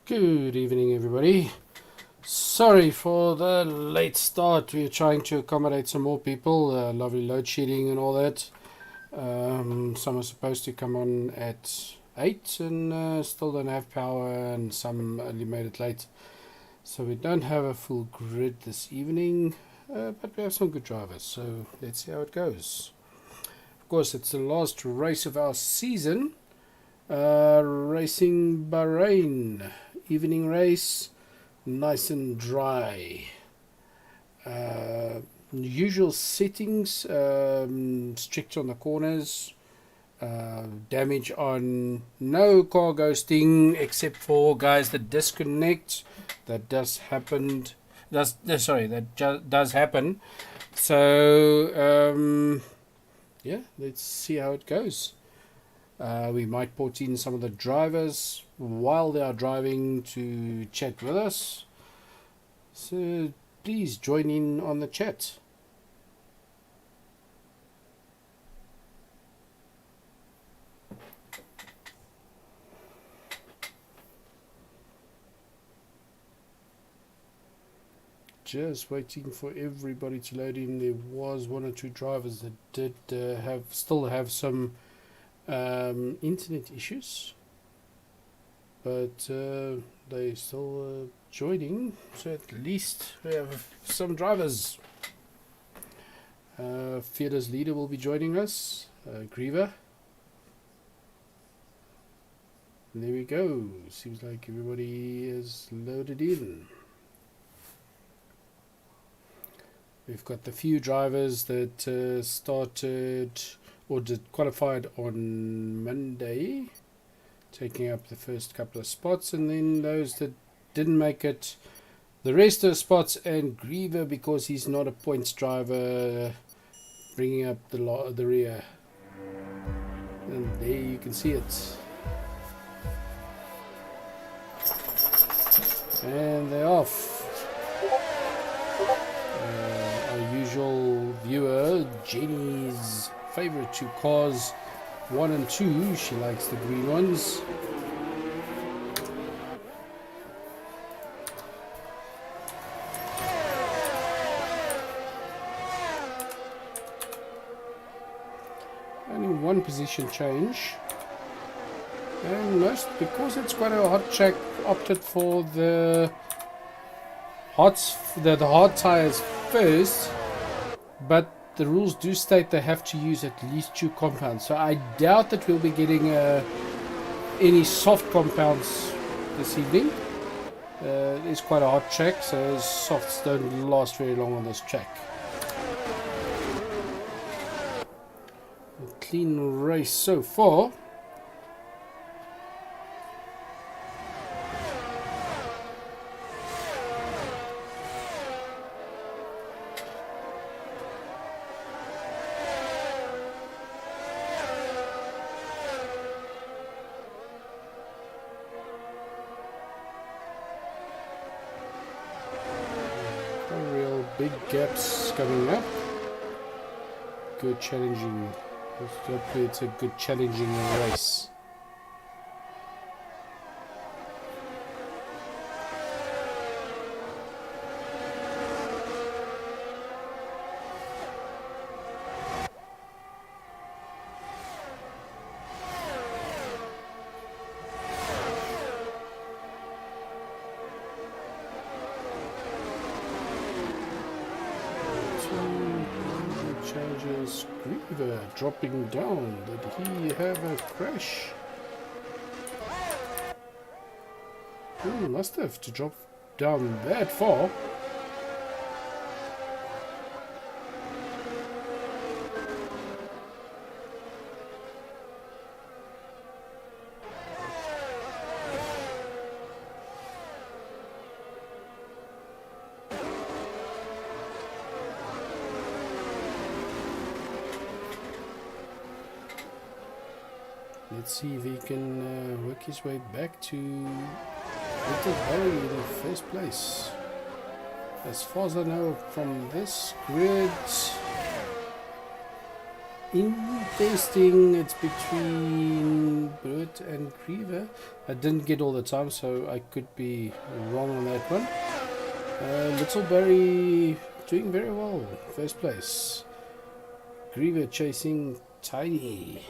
Good evening, everybody. Sorry for the late start. We're trying to accommodate some more people. Lovely load shedding and all that. Some are supposed to come on at 8 and still don't have power, and some only made it late. So we don't have a full grid this evening, but we have some good drivers. So let's see how it goes. Of course, it's the last race of our season. Racing Bahrain. Evening race, nice and dry. Usual settings, strict on the corners, damage on no car ghosting except for guys that disconnect. That does happen. Does happen. So yeah, let's see how it goes. We might put in some of the drivers while they are driving to chat with us. So please join in on the chat. Just waiting for everybody to load in. There was one or two drivers that did still have some internet issues, but they still joining, so at least we have some drivers. Fearless Leader will be joining us, Griever. And there we go. Seems like everybody is loaded in. We've got the few drivers that started or did qualified on Monday, taking up the first couple of spots, and then those that didn't make it, the rest of the spots, and Griever, because he's not a points driver, bringing up the rear. And there you can see it. And they're off. Our usual viewer, Jenny's favorite two cars, 1 and 2. She likes the green ones. Only one position change, and most, because it's quite a hot track, opted for the hard tires first, but the rules do state they have to use at least 2 compounds. So I doubt that we'll be getting any soft compounds this evening. It's quite a hot track, so softs don't last very long on this track. A clean race so far. Big gaps coming up. Good challenging. Hopefully it's a good challenging race. Changes. Griever dropping down. Did he have a crash? Oh, must have to drop down that far. Let's see if he can work his way back to Little Harry in the first place. As far as I know from this grid, In testing, it's between Bert and Griever. I didn't get all the time, so I could be wrong on that one. Littleberry doing very well, first place. Griever chasing Tiny.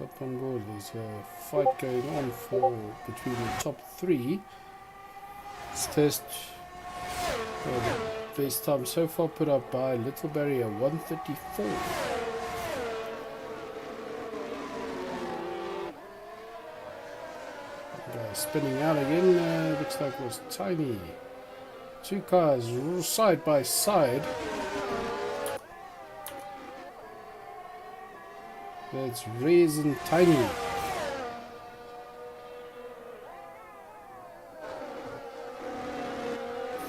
Up on board, there's a fight going on for between the top three. Let's test the best time so far put up by Littleberry, 1:34. Spinning out again, looks like it was Tiny. Two cars side by side. That's Rez and Tiny.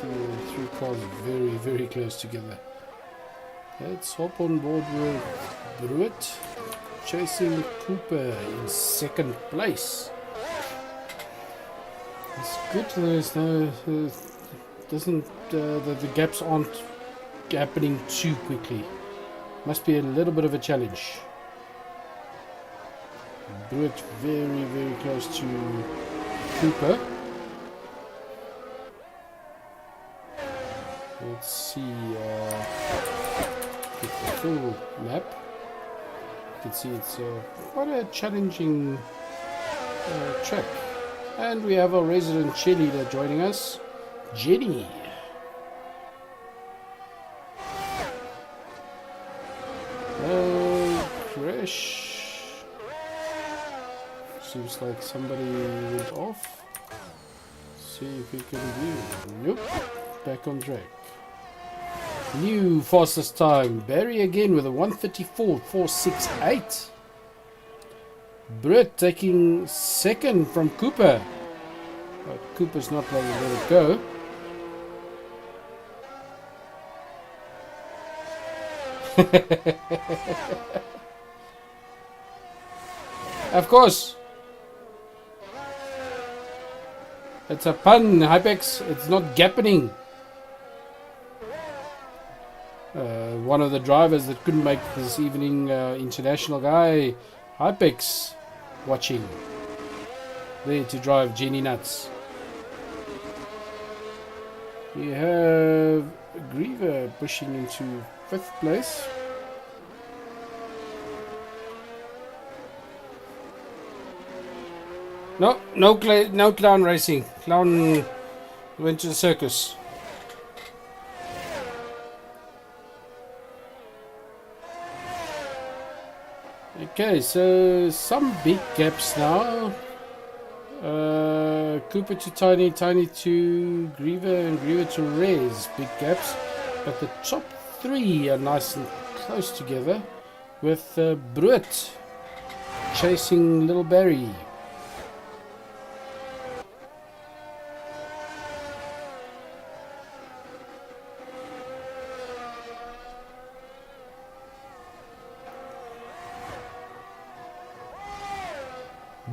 Three cars very, very close together. Let's hop on board with Bruit, chasing Cooper in second place. It's good. There's no, doesn't the gaps aren't happening too quickly. Must be a little bit of a challenge. Bruit very, very close to Cooper. Let's see, get the full map. You can see it's quite a challenging track. And we have our resident cheerleader joining us, Jenny. Crash. Seems like somebody went off. See if we can do. Nope. Back on track. New fastest time. Barry again with a 1:34.468. Britt taking second from Cooper. But Cooper's not going to let it go. Of course. It's a pun, Hypex. It's not gappening. One of the drivers that couldn't make this evening, international guy, Hypex, watching. There to drive Jenny nuts. You have Griever pushing into 5th place. No clown racing. Clown went to the circus. Okay, so some big gaps now. Cooper to Tiny, Tiny to Griever, and Griever to Rez. Big gaps. But the top three are nice and close together, with Bruit chasing Little Barry.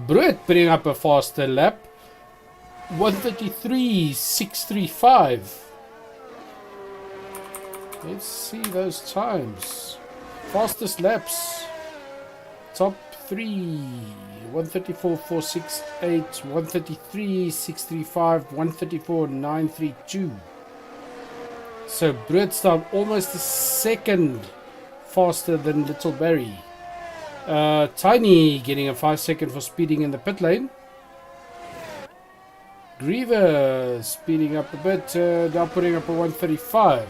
Bruit putting up a faster lap, 1:33.635. Let's see those times. Fastest laps. Top three. 1:34.468, 1:33.635, 1:34.932. So Bruit's down almost a second faster than Little Barry. Tiny getting a 5 second for speeding in the pit lane. Griever speeding up a bit, now putting up a 1:35.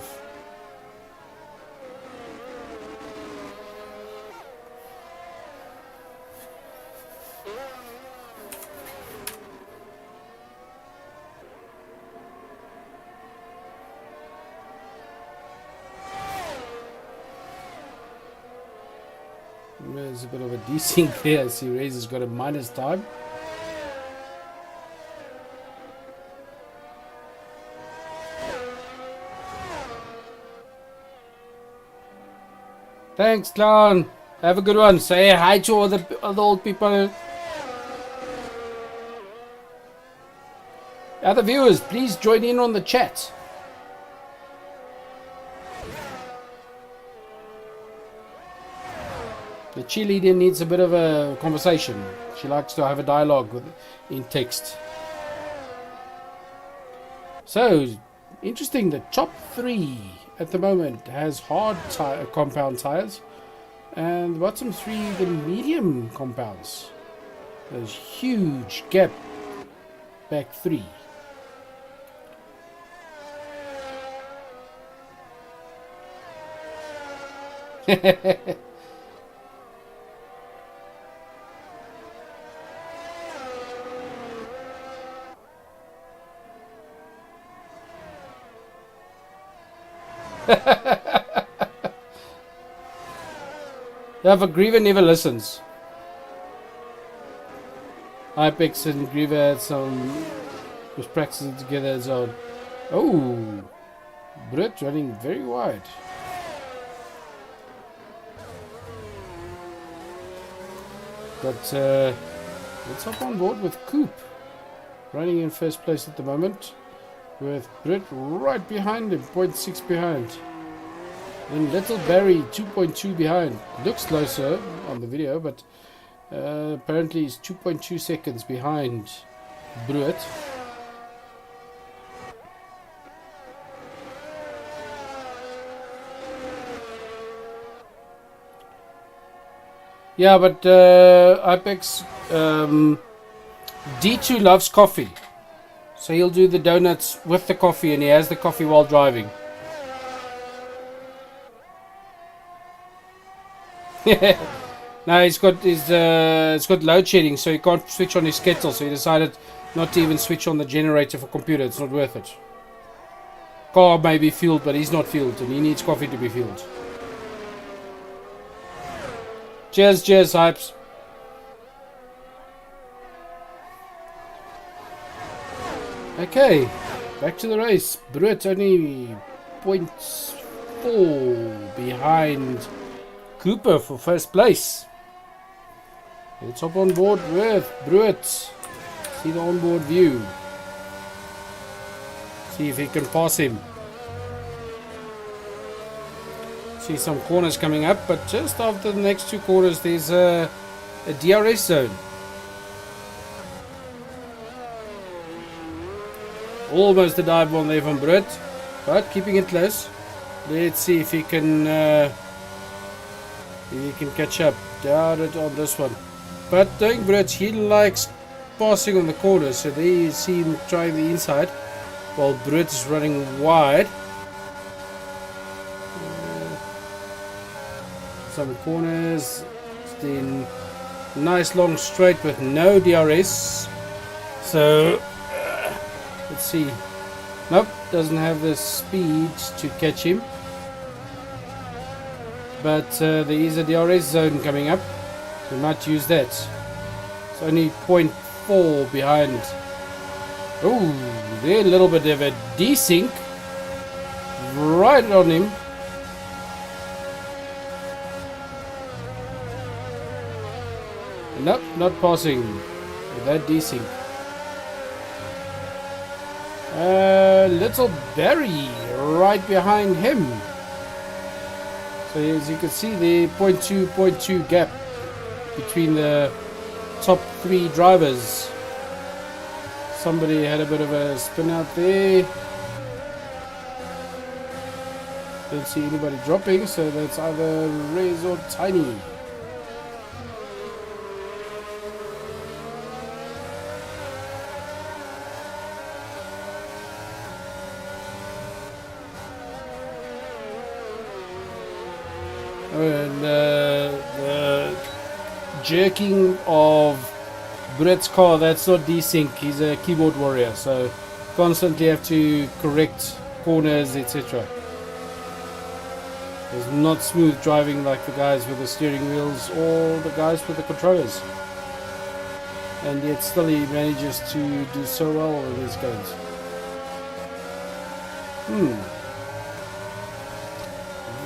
There's a bit of a desync there. I see Rez has got a minus time. Thanks, Clown. Have a good one. Say hi to all the old people. Other viewers, please join in on the chat. The cheerleader needs a bit of a conversation. She likes to have a dialogue in text. So, interesting. The top 3 at the moment has hard compound tires, and the bottom 3 the medium compounds. There's huge gap back 3. Yeah, but Griever never listens. Ipex and Griever was practicing together as well. Oh, Brett running very wide. But let's hop on board with Coop, running in first place at the moment, with Britt right behind him, 0.6 behind. And Little Barry 2.2 behind. Looks closer on the video, but apparently he's 2.2 seconds behind Britt. Yeah, but Apex D2 loves coffee, so he'll do the donuts with the coffee, and he has the coffee while driving. Now it's got load shedding, so he can't switch on his kettle. So he decided not to even switch on the generator for computer. It's not worth it. Car may be fueled, but he's not fueled, and he needs coffee to be fueled. Cheers, hypes. Okay, back to the race. Brett only 0.4 behind Cooper for first place. Let's hop on board with Brett. See the onboard view. See if he can pass him. See some corners coming up, but just after the next 2 corners there's a DRS zone. Almost a dive bomb there from Brett, but keeping it close. Let's see if he can catch up. Doubt it on this one, but doing Brett, he likes passing on the corners, so there you see him trying the inside while Brett is running wide. Some corners, then nice long straight with no DRS. So let's see. Nope, doesn't have the speed to catch him. But there is a DRS zone coming up. We might use that. It's only 0.4 behind. Oh, there a little bit of a desync right on him. Nope, not passing with that desync. Little Barry right behind him. So as you can see, the 0.2 gap between the top 3 drivers. Somebody had a bit of a spin out there. Don't see anybody dropping, so that's either Rez or Tiny. And the jerking of Brett's car, that's not desync. He's a keyboard warrior, so constantly have to correct corners, etc. It's not smooth driving like the guys with the steering wheels or the guys with the controllers, and yet still he manages to do so well in these games.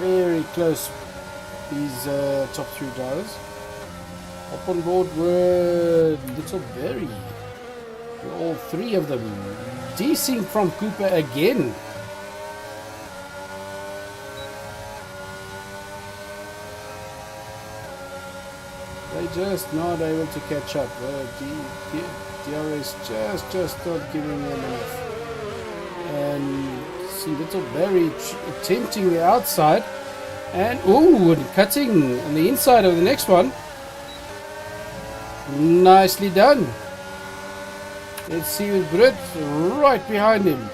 Very close these top 3 drivers. Up on board were Little Berry. All 3 of them. Desync from Cooper again. They just not able to catch up. DRS just not giving them enough. And see Little Berry attempting the outside. And ooh, cutting on the inside of the next one. Nicely done. Let's see with Brit right behind him.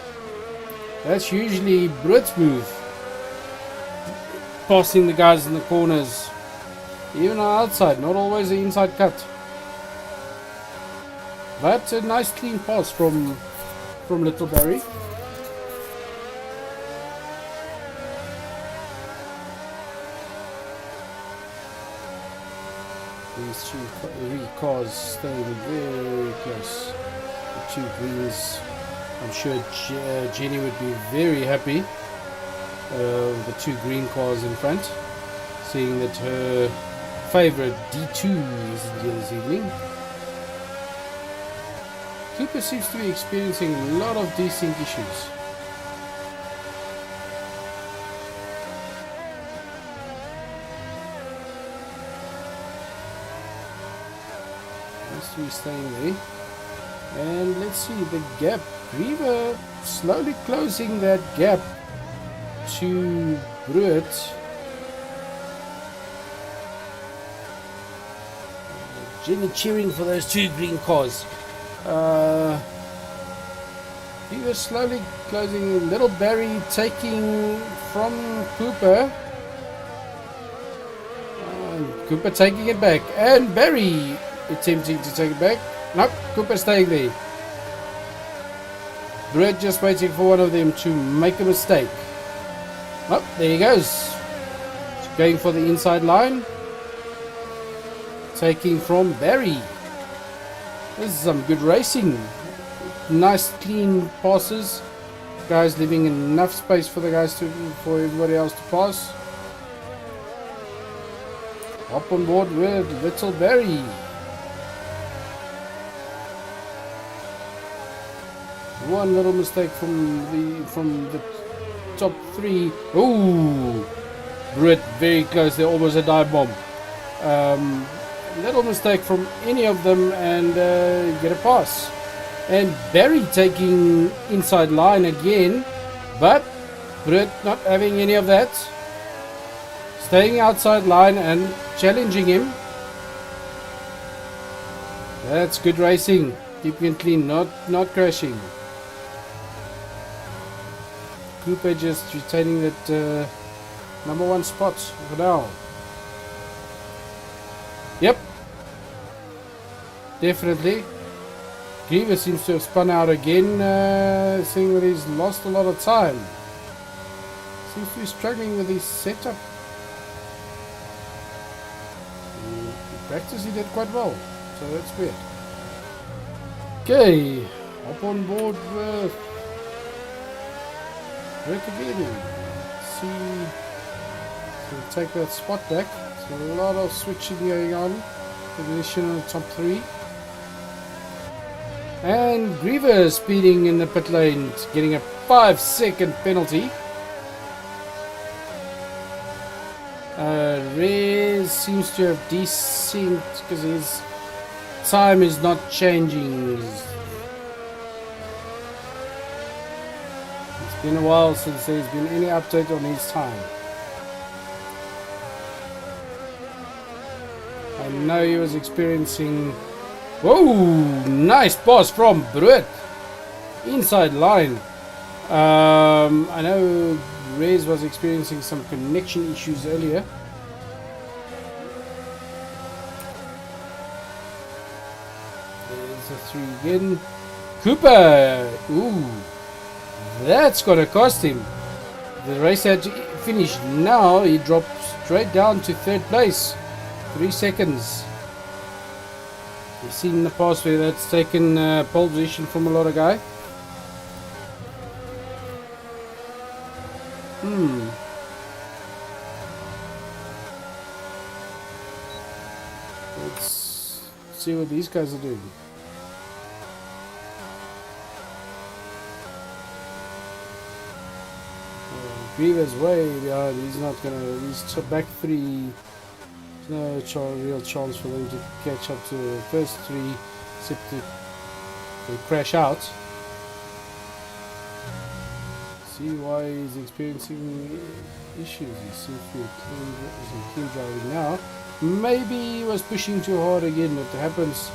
That's usually Brit's move. Passing the guys in the corners. Even on outside, not always the inside cut. But a nice clean pass from Little Berry. These 3 cars staying very close. The 2 greens. I'm sure Jenny would be very happy with the 2 green cars in front, seeing that her favorite D2 is here this evening. Cooper seems to be experiencing a lot of desync issues. Let's be staying there. And let's see the gap. Griever slowly closing that gap to Bruit. Jenny cheering for those 2 green cars. He was slowly closing. Little Berry taking from Cooper. Cooper taking it back. And Berry attempting to take it back. Nope, Cooper staying there. Brett just waiting for one of them to make a mistake. Oh, there he goes. Going for the inside line. Taking from Berry. This is some good racing. Nice clean passes. Guys leaving enough space for for everybody else to pass. Up on board with Little Berry. One little mistake from the top 3. Ooh, Britt very close. They're almost a dive bomb. Little mistake from any of them and get a pass. And Barry taking inside line again, but Britt not having any of that. Staying outside line and challenging him. That's good racing. Keeping it clean, not crashing. Cooper just retaining that number 1 spot for now. Yep, definitely. Griever seems to have spun out again, seeing that he's lost a lot of time. Seems to be struggling with his setup. In practice he did quite well, so that's weird. Okay, up on board with Rick again. See, so take that spot back. So a lot of switching going on. Position on the top 3. And Griever speeding in the pit lane, getting a 5-second penalty. Reyes seems to have desynced because his time is not changing. It's been a while since there's been any update on his time. I know he was experiencing... Whoa! Nice pass from Brett. Inside line. I know Reyes was experiencing some connection issues earlier. There's a 3 again. Cooper! Ooh! That's gonna cost him. The race had to finish now. He dropped straight down to 3rd place. 3 seconds. You've seen in the past where that's taken pole position from a lot of guy. see what these guys are doing. Griever's way behind. He's not gonna. He's back 3. There's no real chance for them to catch up to the first 3, except to crash out. See why he's experiencing issues. He seems to be clean driving now. Maybe he was pushing too hard again. It happens.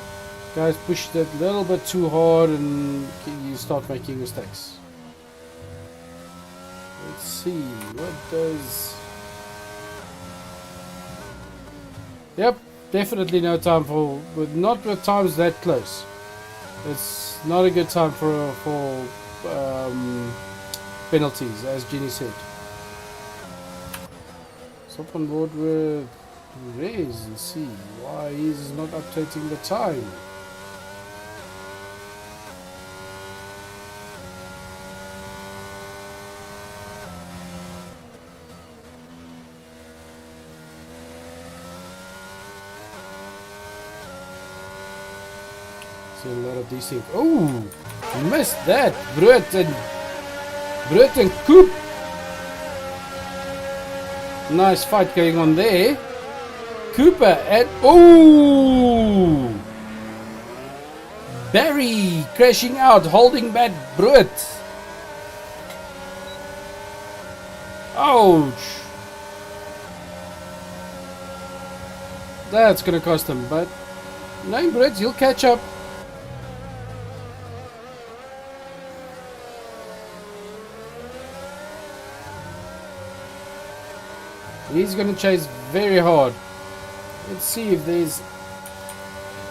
Guys push that little bit too hard and you start making mistakes. Let's see, what does... Yep, definitely no time for... But not with times that close. It's not a good time for penalties, as Jenny said. Stop on board with Reyes and see why he's not updating the time. See a lot of these things. Oh, missed that. Brut and Coop. Nice fight going on there. Cooper and oh, Barry crashing out, holding back Brut. Ouch. That's gonna cost him, but no, Brut, he'll catch up. He's going to chase very hard. Let's see if there's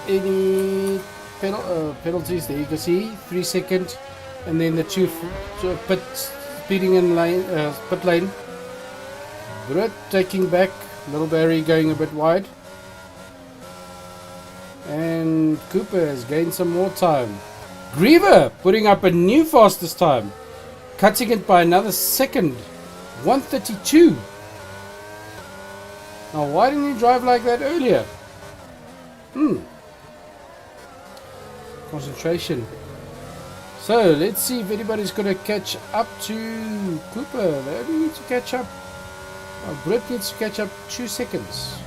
any penalties. There you can see 3 seconds, and then the 2 pit speeding in lane, pit lane. Brett taking back, little Barry going a bit wide, and Cooper has gained some more time. Griever putting up a new fastest time, cutting it by another second, 1:32. Now, why didn't he drive like that earlier? Concentration. So, let's see if anybody's going to catch up to Cooper. They only need to catch up. Britt needs to catch up 2 seconds.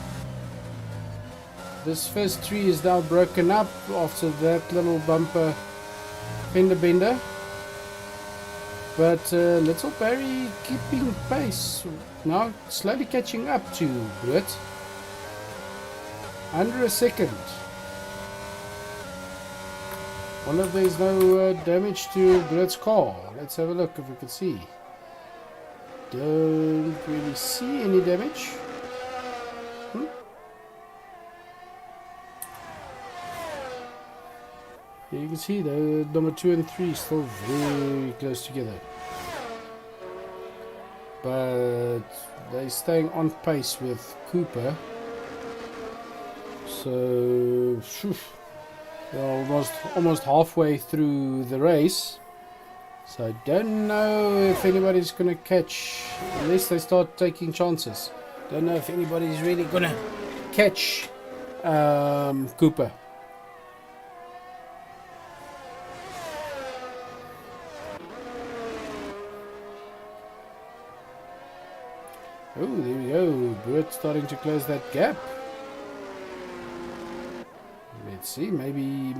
This first 3 is now broken up after that little bumper fender bender. But little Barry keeping pace. Now slowly catching up to Britt. Under a second. Wonder if there's no damage to Britt's car. Let's have a look if we can see. Don't really see any damage. Here you can see the number 2 and 3 still very close together. But they're staying on pace with Cooper. So they're almost halfway through the race. So I don't know if anybody's gonna catch, unless they start taking chances. Don't know if anybody's really gonna catch Cooper. Oh, there we go. Bert starting to close that gap. Let's see, maybe.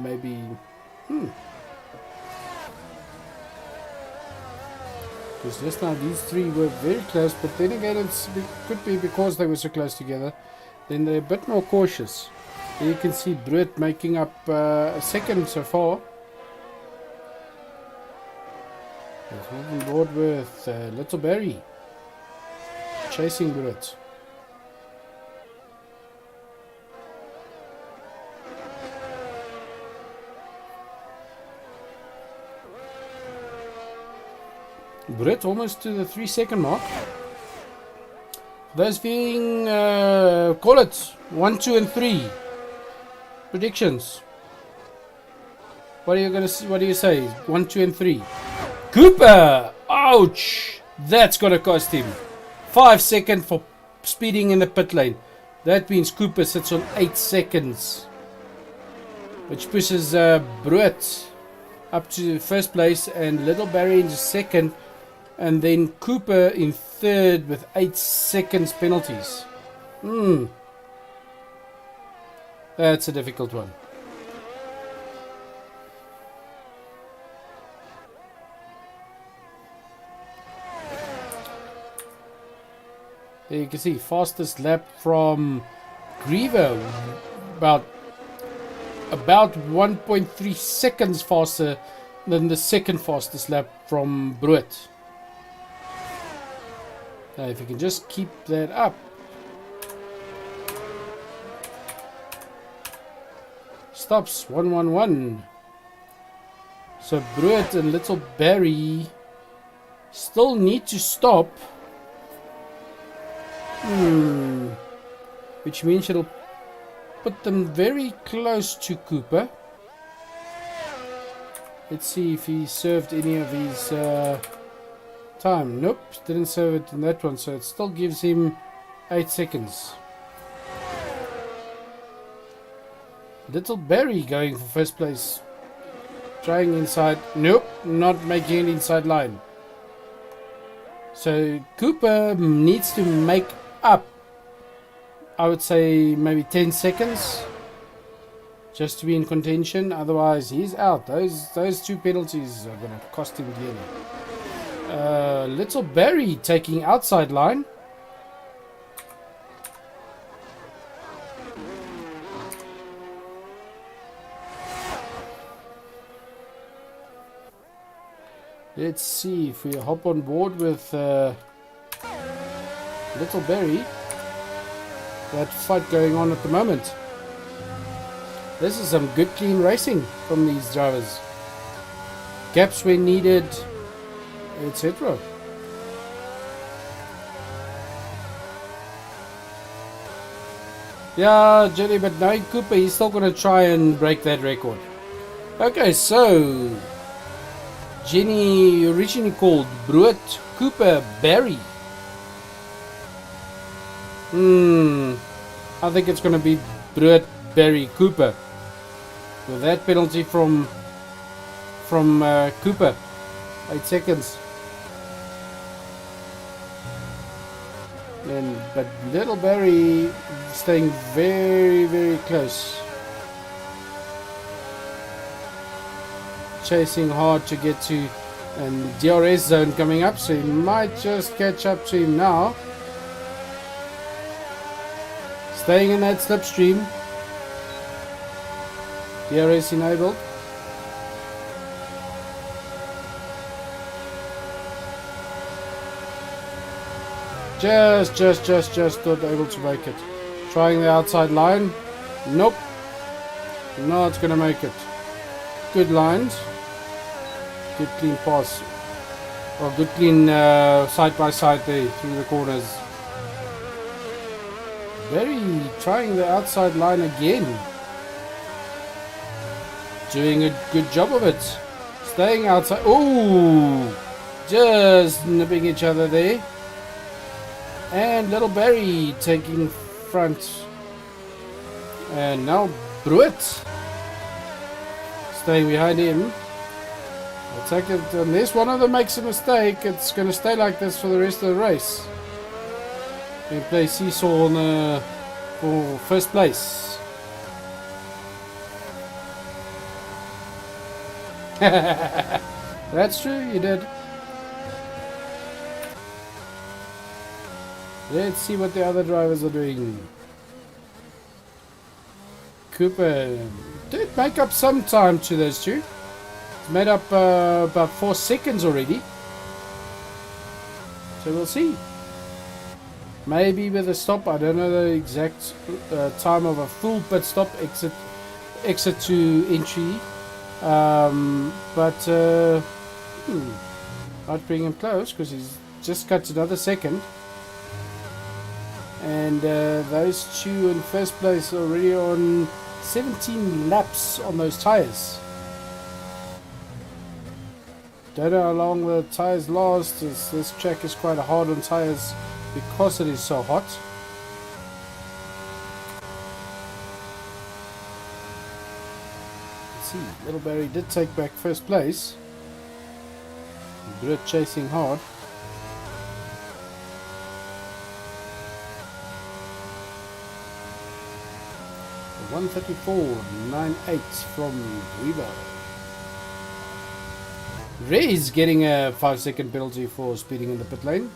Because just now these 3 were very close, but then again it could be because they were so close together. Then they're a bit more cautious. There you can see Bert making up a second so far. He's on board with Little Barry. Chasing Brett. Brett almost to the 3 second mark. Those being call it 1, 2 and 3 predictions. What are you gonna see? What do you say? 1, 2 and 3. Cooper! Ouch! That's gonna cost him 5 seconds for speeding in the pit lane. That means Cooper sits on 8 seconds. which pushes Brood up to first place and Little Barry into second, and then Cooper in third with 8 seconds penalties. That's a difficult one. There you can see fastest lap from Griever, about 1.3 seconds faster than the second fastest lap from Brood. Now if you can just keep that up. Stops 111. So Brood and Little Barry still need to stop. Which means it'll put them very close to Cooper. Let's see if he served any of his time. Nope, didn't serve it in that one, so it still gives him 8 seconds. Little Barry going for first place. Trying inside. Nope, not making an inside line. So Cooper needs to make up, I would say maybe 10 seconds just to be in contention. Otherwise he's out. Those 2 penalties are going to cost him dearly. Little Barry taking outside line. Let's see if we hop on board with Little Barry. That fight going on at the moment. This is some good clean racing from these drivers. Gaps when needed, etc. Yeah, Jenny, but now Cooper, he's still going to try and break that record. Okay, so Jenny originally called Brood, Cooper, Barry. I think it's going to be Brood, Barry, Cooper. With that penalty from Cooper, 8 seconds. But Little Barry staying very, very close. Chasing hard to get to and DRS zone coming up, so he might just catch up to him now. Staying in that slipstream. DRS enabled. Just not able to make it. Trying the outside line. Nope. Not gonna make it. Good lines. Good clean pass. Or good clean side by side there through the corners. Very trying the outside line again. Doing a good job of it. Staying outside. Oh, just nipping each other there. And Little Barry taking front. And now Brood staying behind him. I'll take it. Unless one of them makes a mistake, it's going to stay like this for the rest of the race. We play seesaw for first place. That's true, you did. Let's see what the other drivers are doing. Cooper did make up some time to those two. It's made up about 4 seconds already. So we'll see. Maybe with a stop. I don't know the exact time of a full pit stop, exit to entry. Might bring him close because he's just cut another second. And those two in first place already on 17 laps on those tires. Don't know how long the tires last, as this track is quite hard on tires because it is so hot. Let's see. Little Barry did take back first place. Brit chasing hard. 134.98 from Weaver. Ray's getting a 5-second penalty for speeding in the pit lane.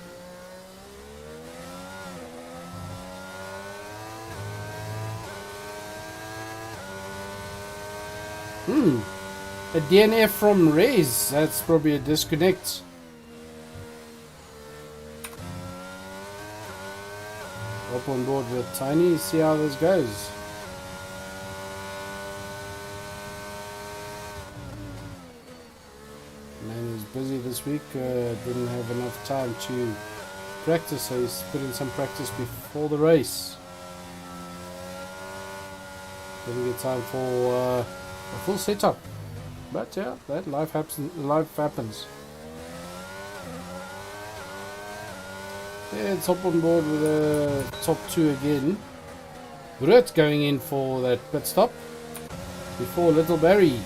A DNF from Ray's. That's probably a disconnect. Up on board with Tiny. See how this goes. Man is busy this week. Didn't have enough time to practice, so he's put in some practice before the race. Didn't get time for a full setup. But yeah, that life happens. Yeah, it's up on board with the top two again. Brett going in for that pit stop before Little Barry.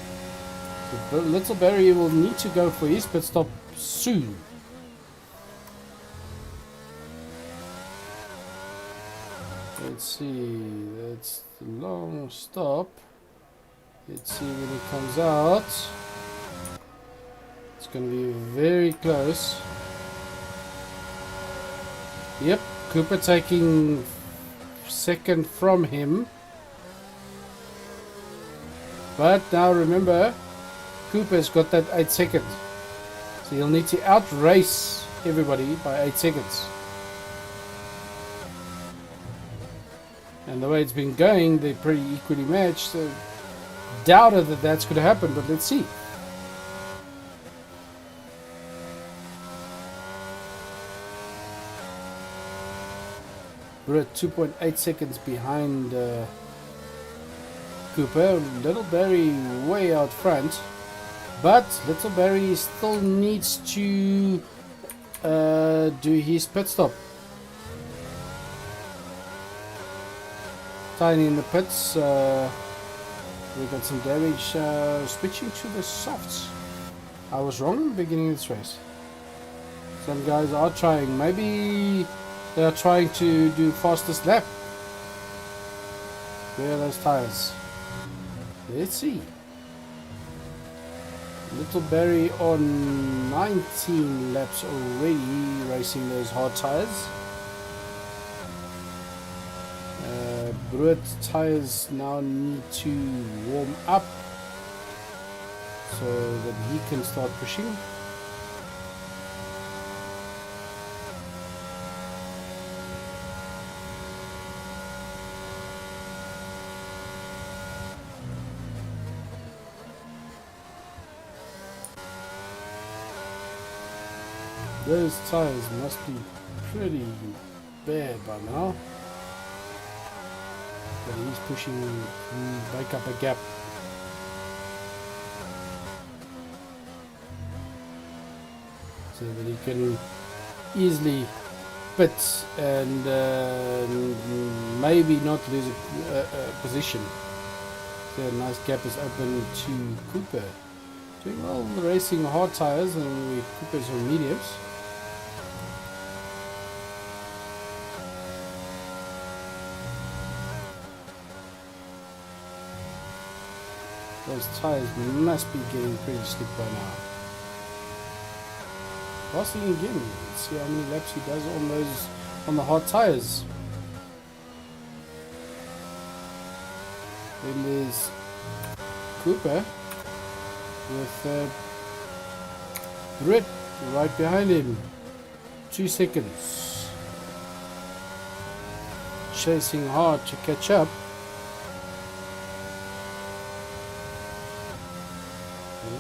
So Little Barry will need to go for his pit stop soon. Let's see, that's the long stop. Let's see when he comes out. It's going to be very close. Yep, Cooper taking second from him. But now remember, Cooper's got that 8 seconds. So he'll need to outrace everybody by 8 seconds. And the way it's been going, they're pretty equally matched. So doubted that that's going to happen, but let's see. We're at 2.8 seconds behind Cooper. Little Barry way out front, but Little Barry still needs to do his pit stop. Tiny in the pits. We got some damage. Switching to the softs. I was wrong in the beginning of this race. Some guys are trying. Maybe they are trying to do fastest lap. Where are those tires? Let's see. Little Barry on 19 laps already, racing those hard tires. Brut tires now need to warm up so that he can start pushing. Those tires must be pretty bad by now. But he's pushing to make up a gap. So that he can easily pit and maybe not lose a position. So a nice gap is open to Cooper. Doing well racing hard tires, and Cooper's on mediums. Those tires must be getting pretty slick by now. Passing again. Let's see how many laps he does on the hard tires. Then there's Cooper with Britt right behind him. 2 seconds. Chasing hard to catch up.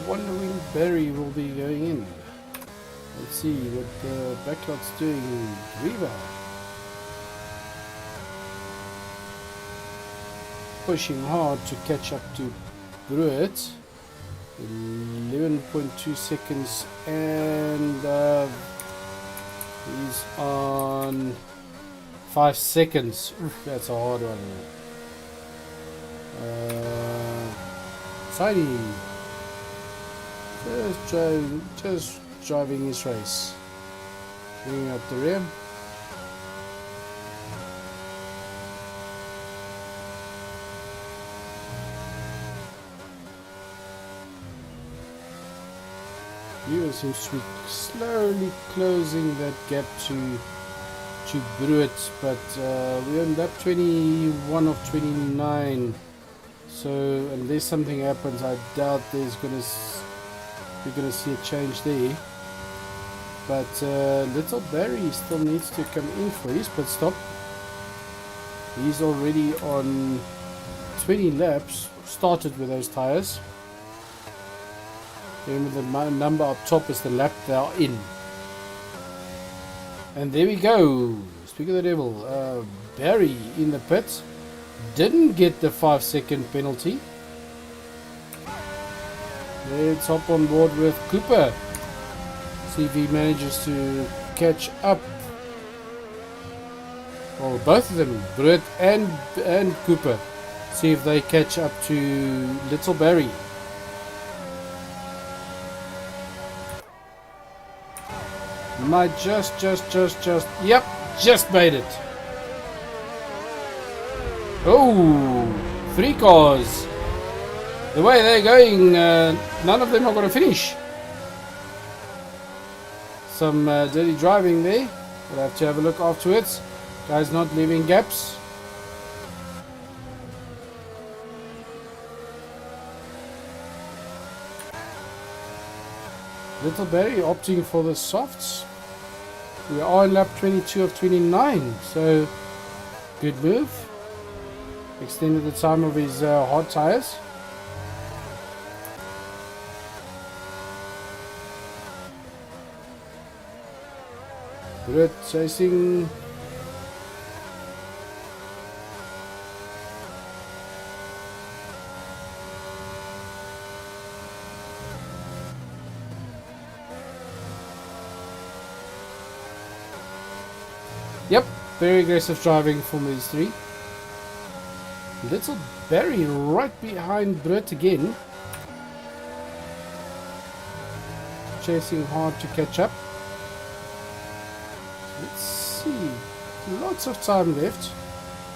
Wondering Barry will be going in. Let's see what the backlot's doing. Riva pushing hard to catch up to Bruet. 11.2 seconds, and he's on 5 seconds. Oof, that's a hard one. Tiny. Just driving his race. Bringing up the rear. Lewis seems to be slowly closing that gap to Bruit, but we're on lap 21 of 29. So unless something happens, I doubt we're gonna see a change there. But Little Barry still needs to come in for his pit stop. He's already on 20 laps. Started with those tires. Remember the number up top is the lap they are in. And there we go. Speak of the devil. Barry in the pit. Didn't get the 5-second penalty. Let's hop on board with Cooper. See if he manages to catch up. Well, both of them, Brett and Cooper. See if they catch up to Little Barry. Might just, yep, just made it. Oh, 3 cars. The way they're going, none of them are going to finish. Some dirty driving there. We'll have to have a look afterwards. Guys not leaving gaps. Little Barry opting for the softs. We are on lap 22 of 29, so good move. Extended the time of his hard tires. Good chasing. Yep, very aggressive driving from these three. Little Barry right behind Brett again. Chasing hard to catch up. Let's see. Lots of time left.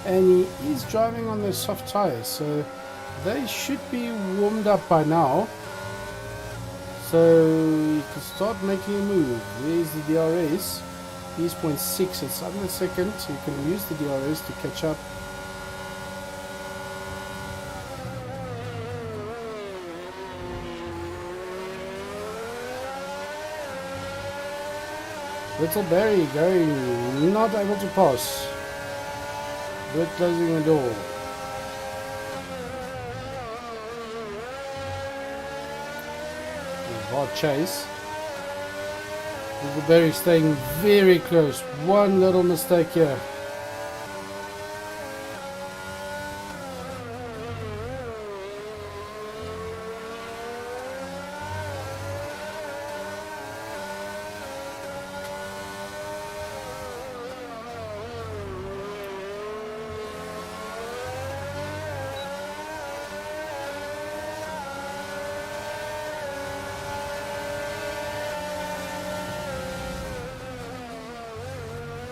And he is driving on the soft tires. So they should be warmed up by now. So you can start making a move. There's the DRS. He's 0.6, it's under a second, so you can use the DRS to catch up. Little Barry going, not able to pass. But closing the door. Hard chase. Little Barry staying very close. One little mistake here.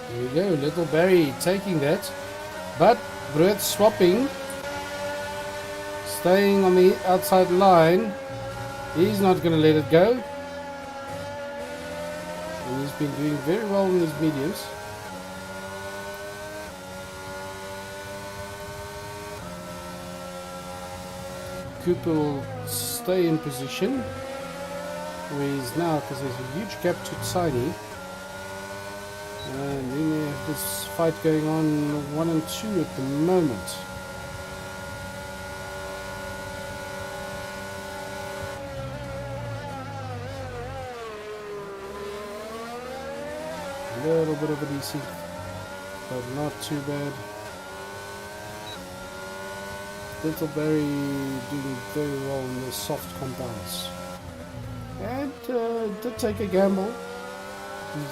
There we go, Little Barry taking that, but Brett swapping, staying on the outside line. He's not going to let it go, and he's been doing very well in his mediums. Cooper will stay in position where he is now because there's a huge gap to Tiny. And then they have this fight going on 1 and 2 at the moment. A little bit of a DC, but not too bad. Little Barry doing very well in the soft compounds. And did take a gamble.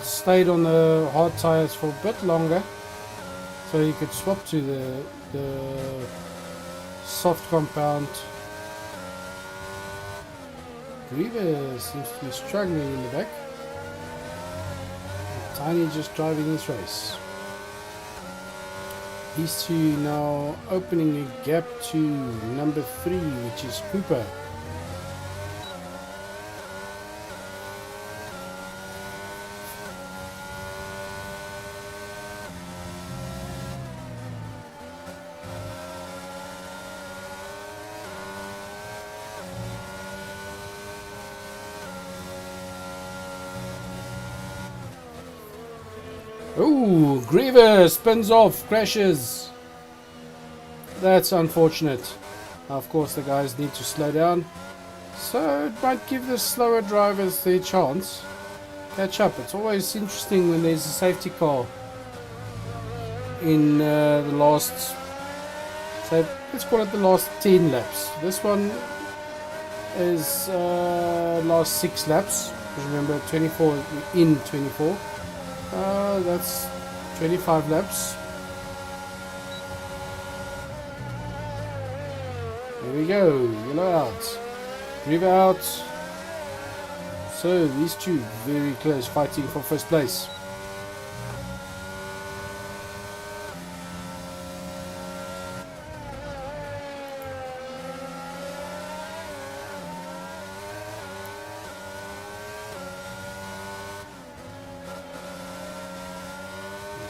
Stayed on the hard tires for a bit longer so he could swap to the soft compound Griever seems to be struggling in the back. Tiny just driving this race. These two now opening a gap to number 3, which is Cooper. Oh, Griever spins off, crashes. That's unfortunate. Of course, the guys need to slow down. So it might give the slower drivers their chance. Catch up. It's always interesting when there's a safety car in the last, so let's call it the last 10 laps. This one is last 6 laps. Remember, 24 in 24. That's 25 laps. There we go. Yellow out. River out. So these two very close, fighting for first place.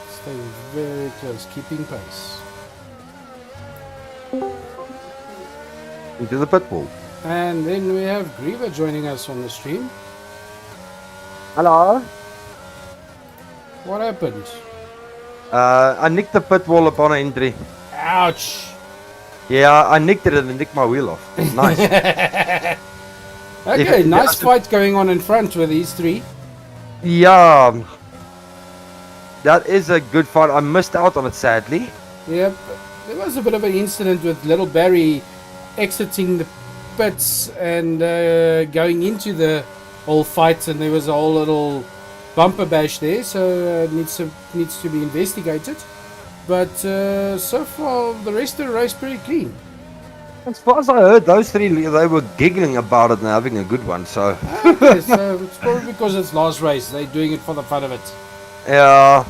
Staying very close, keeping pace. Into the pit wall. And then we have Griever joining us on the stream. Hello. What happened? I nicked the pit wall upon entry. Ouch! Yeah, I nicked it and it nicked my wheel off. Nice. Okay, nice fight going on in front with these three. Yeah. That is a good fight. I missed out on it, sadly. Yep. There was a bit of an incident with little Barry exiting the pits and going into the whole fight, and there was a whole little bumper bash there, so it needs to be investigated. But so far, the rest of the race pretty clean. As far as I heard, those three, they were giggling about it and having a good one, so... Okay, so it's probably because it's last race. They're doing it for the fun of it. Yeah.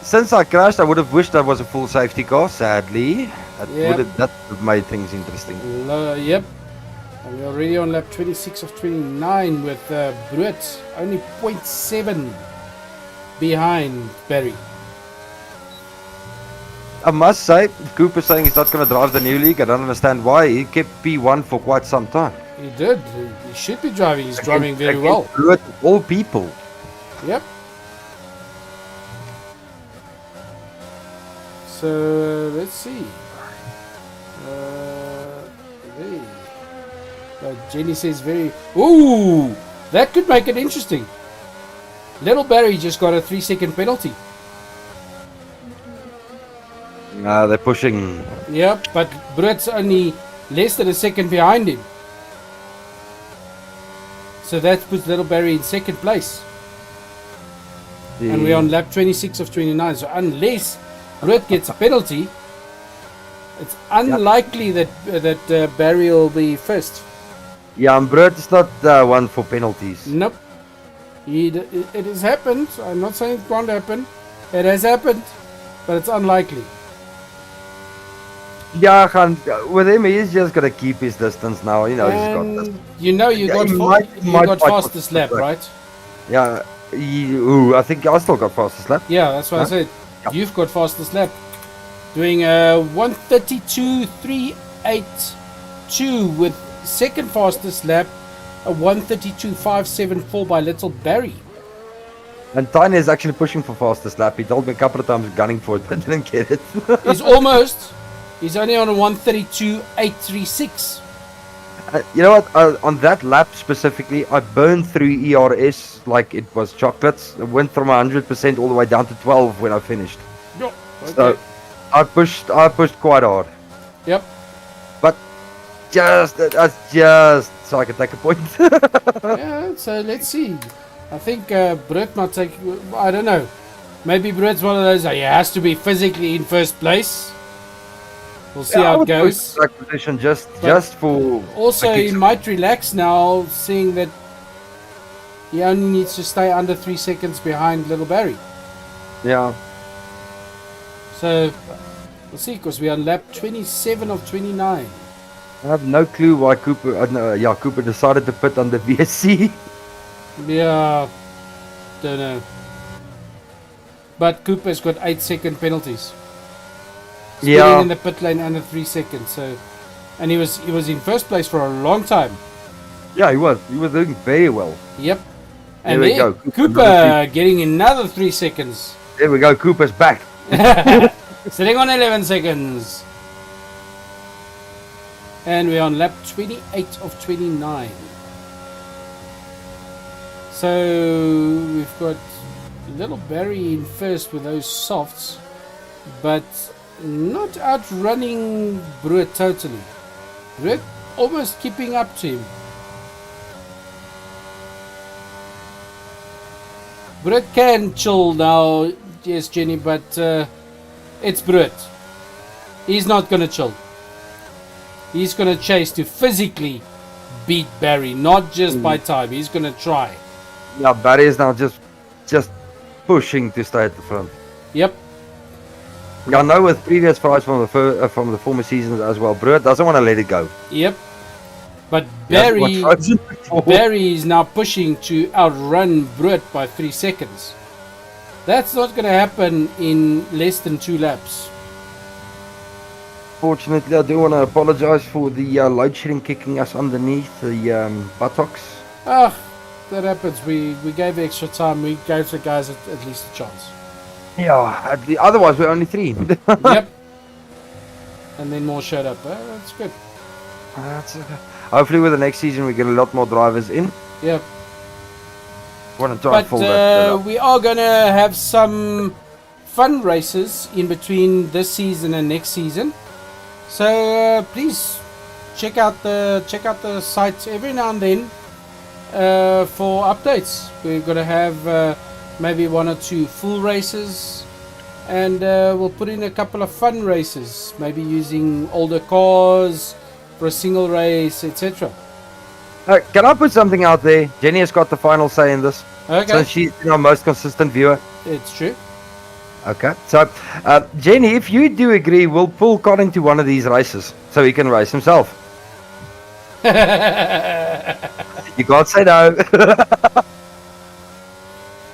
Since I crashed, I would have wished that was a full safety car, sadly. That would have made things interesting. Yep. And we're already on lap 26 of 29 with Bruet only 0.7 behind Barry. I must say, Cooper saying he's not going to drive the new league. I don't understand why. He kept P1 for quite some time. He did. He should be driving. He's driving very well. Bruet, all people. Yep. So let's see. Jenny says very. Ooh, that could make it interesting. Little Barry just got a 3-second penalty. They're pushing. Yep, but Brut's only less than a second behind him. So that puts Little Barry in second place. Yeah. And we're on lap 26 of 29. So unless Brut gets a penalty, it's unlikely that Barry will be first. Yeah, and Brut is not one for penalties. Nope. It has happened. I'm not saying it can't happen. It has happened, but it's unlikely. Yeah, with him, he's just gonna keep his distance now. You know, you got fastest lap, right? Yeah. I think I still got fastest lap. Yeah, that's what I said. Yep. You've got fastest lap, doing a 1:32.382 with second fastest lap, a 1:32.574 by Little Barry. And Tiny is actually pushing for fastest lap. He told me a couple of times gunning for it, but didn't get it. He's almost. He's only on a 1:32.836. You know what? On that lap specifically, I burned through ERS like it was chocolates. It went from 100% all the way down to 12 when I finished. Okay. So I pushed quite hard. Yep. But that's just so I can take a point. Yeah. So let's see. I think Brett might take. I don't know. Maybe Brett's one of those. He has to be physically in first place. We'll see I how it would push goes. track position just But for. Also, the he kicks. might relax now, seeing that he only needs to stay under 3 seconds behind Little Barry. Yeah. So, we'll see, because we're on lap 27 of 29. I have no clue why Cooper. Cooper decided to put on the VSC. Yeah, don't know. But Cooper's got 8-second penalties. Speeding in the pit lane under 3 seconds. So, and he was in first place for a long time. Yeah, he was. He was doing very well. Yep. And There we go. Cooper getting another 3 seconds. There we go. Cooper's back. Sitting on 11 seconds. And we're on lap 28 of 29. So we've got Little Barry in first with those softs, but not outrunning Bruet totally. Bruet almost keeping up to him. Bruet can chill now, yes, Jenny, but it's Bruet. He's not going to chill. He's going to chase to physically beat Barry, not just by time. He's going to try. Yeah, Barry is now just pushing to stay at the front. Yep. Yeah, I know with previous fights from the former seasons as well, Bruet doesn't want to let it go. Yep. But Barry is now pushing to outrun Bruet by 3 seconds. That's not going to happen in less than 2 laps. Fortunately, I do want to apologize for the load shedding kicking us underneath the buttocks. Ah, that happens. We gave extra time. We gave the guys at least a chance. Yeah, otherwise we're only 3. Yep. And then more showed up. That's good. Hopefully with the next season we get a lot more drivers in. Yep. Want to try and fold that up. We are going to have some fun races in between this season and next season. So please check out the site every now and then for updates. We're going to have maybe 1 or 2 full races, and we'll put in a couple of fun races, maybe using older cars for a single race, etc. Can I put something out there? Jenny has got the final say in this. Okay. So she's our most consistent viewer. It's true. Okay. So, Jenny, if you do agree, we'll pull Colin to one of these races so he can race himself. You can't say no.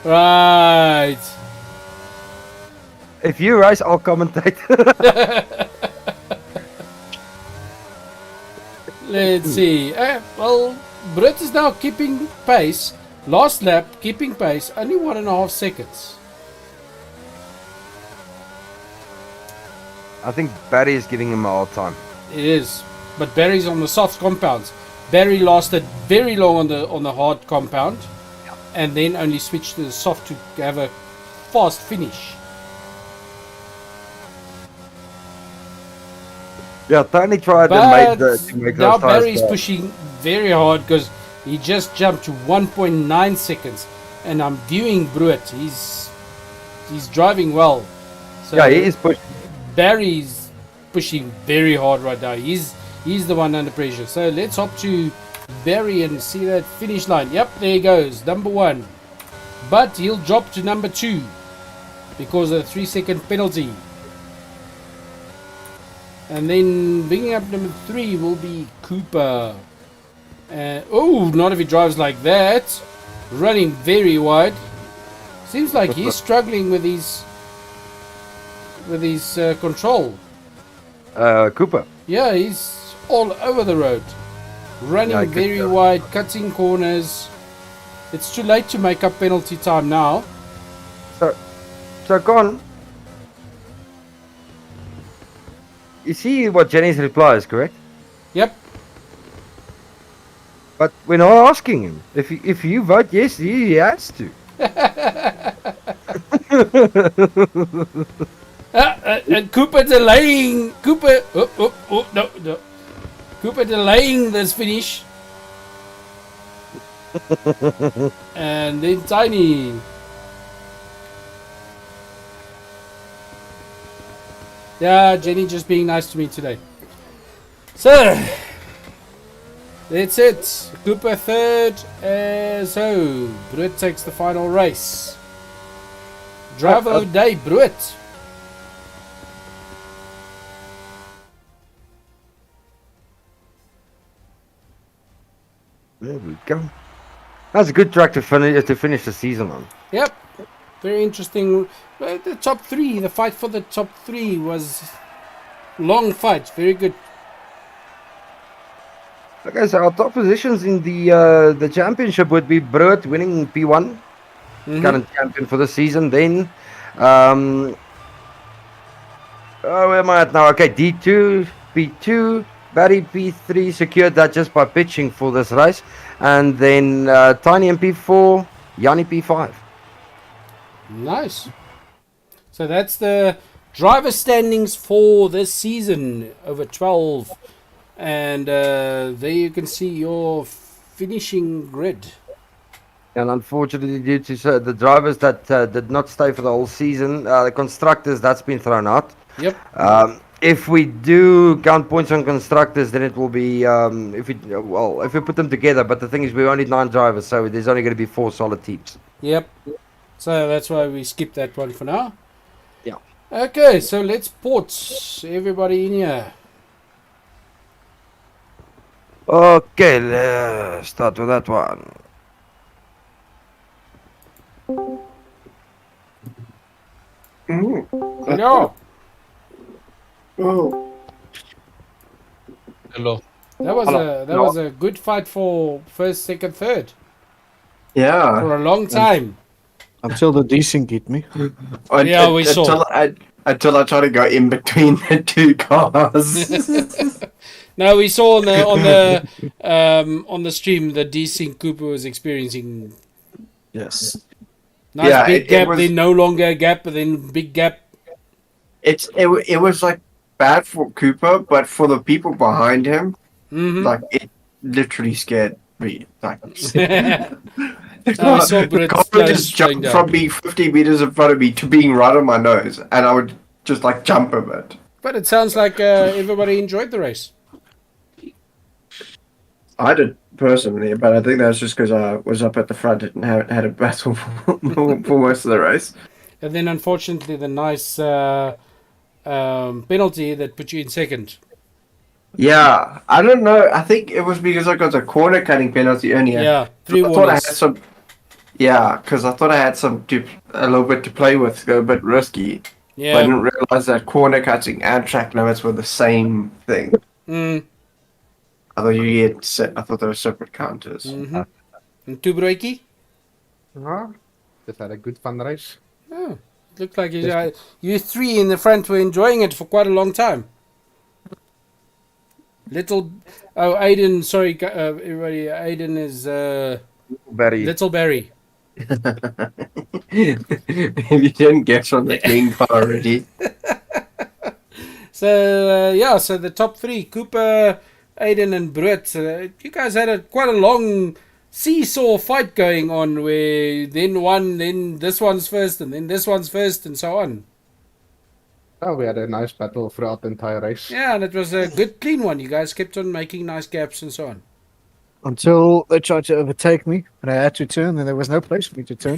Right. If you race, I'll commentate. Let's see. Well, Britt is now keeping pace. Last lap, keeping pace, only 1.5 seconds. I think Barry is giving him a hard time. It is, but Barry's on the soft compounds. Barry lasted very long on the hard compound, and then only switched to the soft to have a fast finish. Yeah, Tony tried But to make now those tires Barry's fast. pushing very hard because he just jumped to 1.9 seconds, and I'm viewing Bruet. He's driving well. So Yeah, he is pushing. Barry's pushing very hard right now. He's the one under pressure. So let's hop to Barry and see that finish line. Yep, there he goes, number 1. But he'll drop to number 2 because of the 3-second penalty. And then bringing up number 3 will be Cooper. Oh, not if he drives like that. Running very wide. Seems like he's struggling with his control. Cooper. Yeah, he's all over the road. Running very wide, cutting corners. It's too late to make up penalty time now. So Con, you see what Jenny's reply is, correct? Yep. But we're not asking him. If you vote yes, he has to. And Cooper delaying. Cooper. No. Cooper delaying this finish. And then Tiny. Yeah, Jenny just being nice to me today. So, that's it. Cooper third. So, Bruit takes the final race. Driver of the day, Bruit. There we go. That's a good track to finish the season on. Yep. Very interesting. The top three, the fight for the top three was long fight. Very good. Okay, so our top positions in the championship would be Bruit winning P1, current champion for the season. Then, where am I at now? Okay, D2, P2, Barry P3 secured that just by pitching for this race, and then Tiny in P4, Yanni P5. Nice. So that's the driver standings for this season over 12. And there you can see your finishing grid. And unfortunately, due to the drivers that did not stay for the whole season, the constructors, that's been thrown out. Yep. If we do count points on constructors, then it will be if we put them together. But the thing is, we only 9 drivers, so there's only going to be 4 solid teams. Yep. So that's why we skip that one for now. Yeah. Okay, so let's port everybody in here. Okay, let's start with that one. Hello. Oh, Hello. That was a good fight for first, second, third yeah. for a long time. Until the desync hit me. Yeah, we saw. Until I try to go in between the two cars. No, we saw on the stream that desync Cooper was experiencing. Yes. Nice Yeah, big it gap, was- then no longer a gap, but then big gap. It was like bad for Cooper, but for the people behind him, like it literally scared me. Like I saw Brits the car would just slowing jump down. from being 50 meters in front of me to being right on my nose, and I would just like jump a bit. But it sounds like everybody enjoyed the race. I did personally, but I think that's just because I was up at the front and had a battle for most of the race. And then, unfortunately, the nice penalty that put you in second. Yeah, I don't know. I think it was because I got a corner cutting penalty earlier. Yeah, 3 I thought I had warnings. some. Yeah, because I thought I had a little bit to play with, a bit risky. But I Yeah. didn't realize that corner cutting and track limits were the same thing. Mm. I thought you get set. I thought they were separate counters. Mm-hmm. And Tubreki? Just had a good fun race. Oh, it looked like you 3 in the front were enjoying it for quite a long time. Aiden, sorry, everybody. Aiden is Barry. Little Barry. If you didn't guess from the green car already. So so the top 3: Cooper, Aiden, and Brett. You guys had quite a long seesaw fight going on, where then this one's first, and then this one's first, and so on. Oh, we had a nice battle throughout the entire race. Yeah, and it was a good, clean one. You guys kept on making nice gaps and so on. Until they tried to overtake me and I had to turn, and there was no place for me to turn.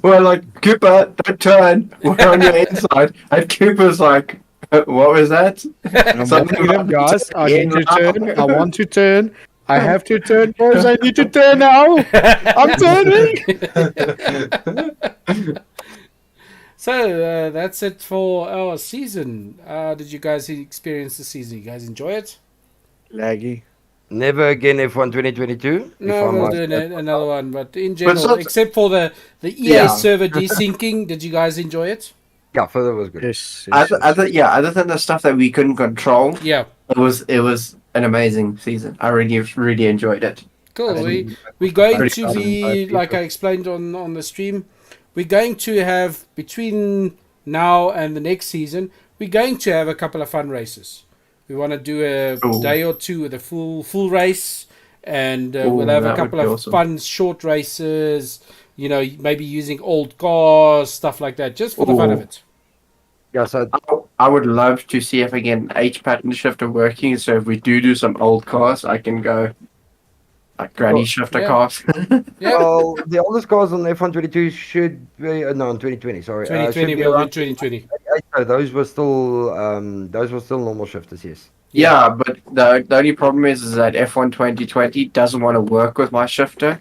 Well, like, Cooper, don't turn. We're on your inside. And Cooper's like, what was that? I'm telling them, guys, I need to turn. I want to turn. I have to turn, boys. I need to turn now. I'm turning. So that's it for our season. Did you guys experience the season? You guys enjoy it? Laggy. Never again F1 2022. No, we'll do another one. But in general, not- except for the EA Yeah. server desyncing, did you guys enjoy it? Yeah, further was good. Yes. Other than the stuff that we couldn't control, Yeah, it was an amazing season. I really enjoyed it. cool. I We're going pretty to common be, by like I explained on the stream, we're going to have, between now and the next season, we're going to have a couple of fun races. We want to do a Ooh. day or two with a full race, and Ooh, we'll have a that would couple be of awesome. fun short races, maybe using old cars, stuff like that, just for the fun of Ooh. it. Yeah, so I would love to see if I get an H pattern shifter working. So if we do some old cars, I can go like granny Well, shifter yeah. cars. Yeah. well, the oldest cars on F122 should be no, on 2020. Sorry, should 2020 be will be around 2020. 88. So those were still normal shifters. Yes. Yeah, but the only problem is that F1 2020 doesn't want to work with my shifter.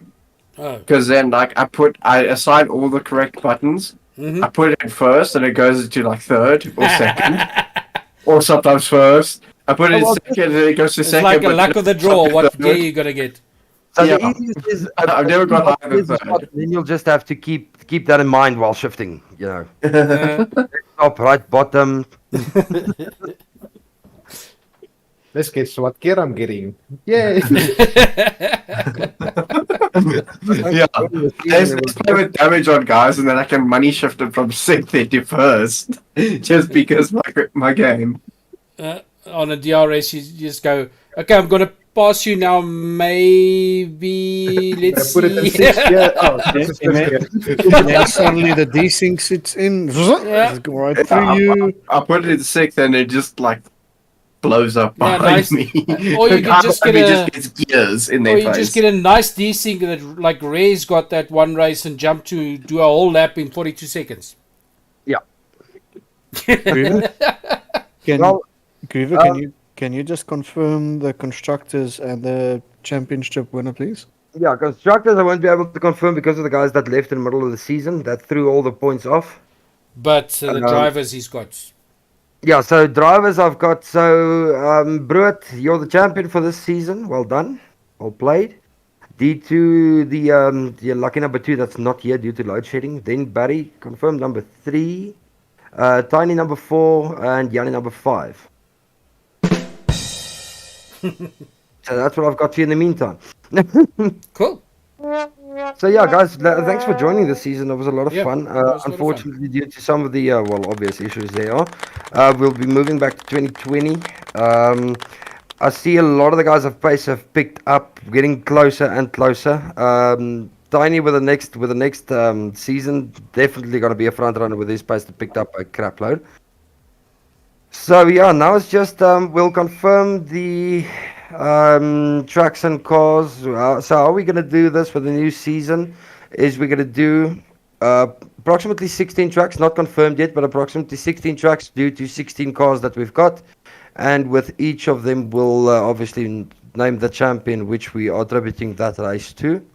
Oh. Because then, like, I assign all the correct buttons. Mm-hmm. I put it in first, and it goes into like third or second, or sometimes first. I put it in well, second, and it goes to It's second. like a but luck of the draw. What gear you gonna get? So Yeah. the easiest is I've never got higher than easiest third. part, then you'll just have to keep that in mind while shifting. You know, Uh, top, right, bottom. Let's guess what gear I'm getting. Yay! Yeah, let's play with damage on guys, and then I can money shift it from second to first, just because my game. on a DRS, you just go, okay, I'm gonna pass you now. Maybe let's Put it in see. sixth gear. Oh, this is fifth gear. And then suddenly the desync sits in. Yeah. Go right through you. I put it in sixth, and it just like blows up Yeah, behind nice. me. Or you could just get just gets gears in Or their you face. just get a nice desync that, like Ray's got that one race and jump to do a whole lap in 42 seconds. Griever? Well, Griever, can you just confirm the constructors and the championship winner, please? yeah, constructors I won't be able to confirm because of the guys that left in the middle of the season that threw all the points off. But the drivers he's got. Yeah, so drivers I've got. So Bruit, you're the champion for this season. Well done, well played. D2, the lucky number 2 that's not here due to load shedding. Then Barry confirmed number 3. Tiny number 4 and Yanni number 5. So that's what I've got for you in the meantime. Cool. So yeah, guys, thanks for joining this season. It was a lot of Yeah, fun. it was a lot of fun. Unfortunately, due to some of the obvious issues there are, we'll be moving back to 2020. I see a lot of the guys of pace have picked up, getting closer and closer. Tiny with the next season, definitely going to be a front runner with his pace that picked up a crap load. So yeah, now it's just we'll confirm the tracks and cars. So how we going to do this for the new season is we're going to do approximately 16 tracks, not confirmed yet, but approximately 16 tracks due to 16 cars that we've got. And with each of them, we'll obviously name the champion, which we are attributing that race to.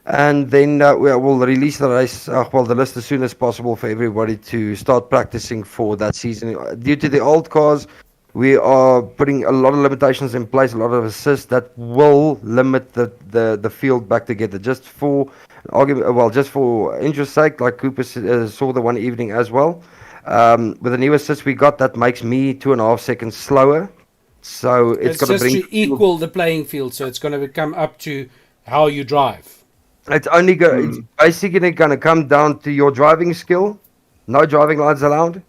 And then we'll release the race, the list as soon as possible for everybody to start practicing for that season. Due to the old cars, we are putting a lot of limitations in place, a lot of assists that will limit the field back together. Just for argument, just for interest's sake, like Cooper saw the one evening as well. With the new assist we got, that makes me 2.5 seconds slower. So it's going just to bring to equal the playing field, so it's going to come up to how you drive. It's basically going to come down to your driving skill. No driving lines allowed.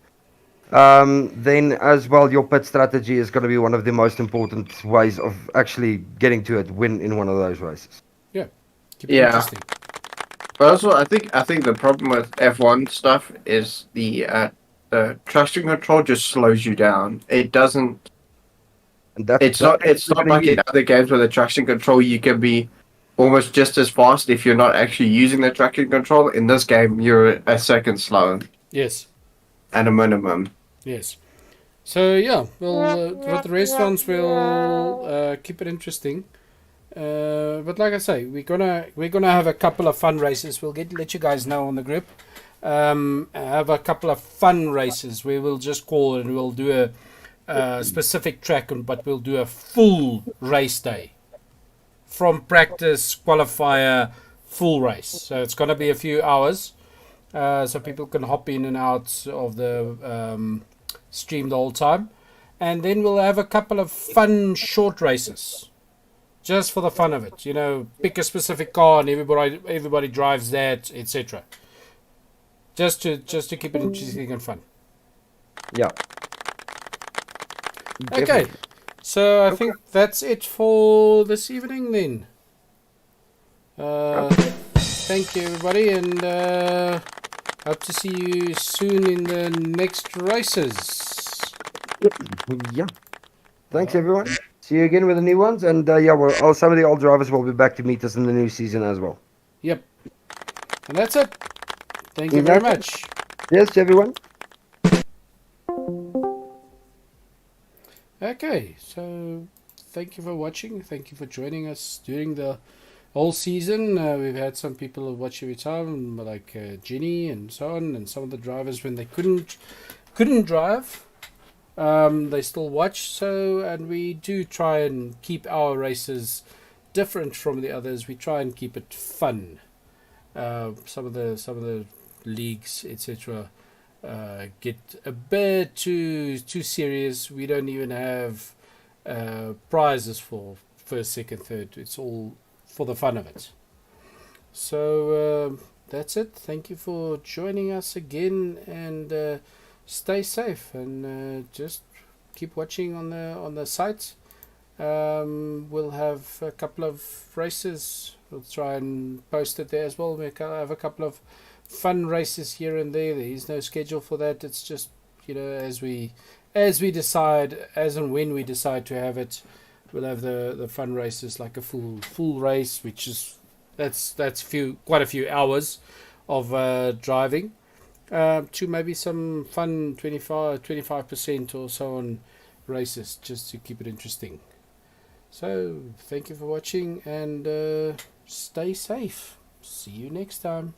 Then as well, your pit strategy is going to be one of the most important ways of actually getting to it, win in one of those races. Yeah. Keep it Yeah. interesting. But also, I think the problem with F1 stuff is the traction control just slows you down. It doesn't. And that's It's not like in other games where the traction control you can be almost just as fast if you're not actually using the traction control. In this game, you're a second slower Yes. at a minimum. Yes. So yeah, well, with the restaurants, we'll keep it interesting. But like I say, we're gonna have a couple of fun races. We'll let you guys know on the group. Have a couple of fun races where we'll just call and we'll do a specific track, but we'll do a full race day from practice, qualifier, full race. So it's gonna be a few hours, so people can hop in and out of the stream the whole time, and then we'll have a couple of fun short races. Just for the fun of it, pick a specific car and everybody drives that, etc. Just to keep it interesting and fun. Yeah. Okay, Definitely. so I think that's it for this evening then. Thank you everybody, and hope to see you soon in the next races. Yeah. Thanks, everyone. See you again with the new ones. And yeah, well, some of the old drivers will be back to meet us in the new season as well. Yep. And that's it. Thank you very That's much. Yes, everyone. Okay, so thank you for watching. Thank you for joining us during the whole season. We've had some people watch every time, like Ginny and so on, and some of the drivers when they couldn't drive, they still watch. So, and we do try and keep our races different from the others. We try and keep it fun. Some of the leagues, etc. Get a bit too serious. We don't even have prizes for first, second, third. It's all for the fun of it. So that's it. Thank you for joining us again, and stay safe, and just keep watching on the site. We'll have a couple of races. We'll try and post it there as well. We'll have a couple of fun races here and there. There is no schedule for that. It's just, as we decide, as and when we decide to have it, we'll have the fun races, like a full race, which is that's quite a few hours of driving, to maybe some fun 25% or so on races, just to keep it interesting. So thank you for watching, and stay safe. See you next time.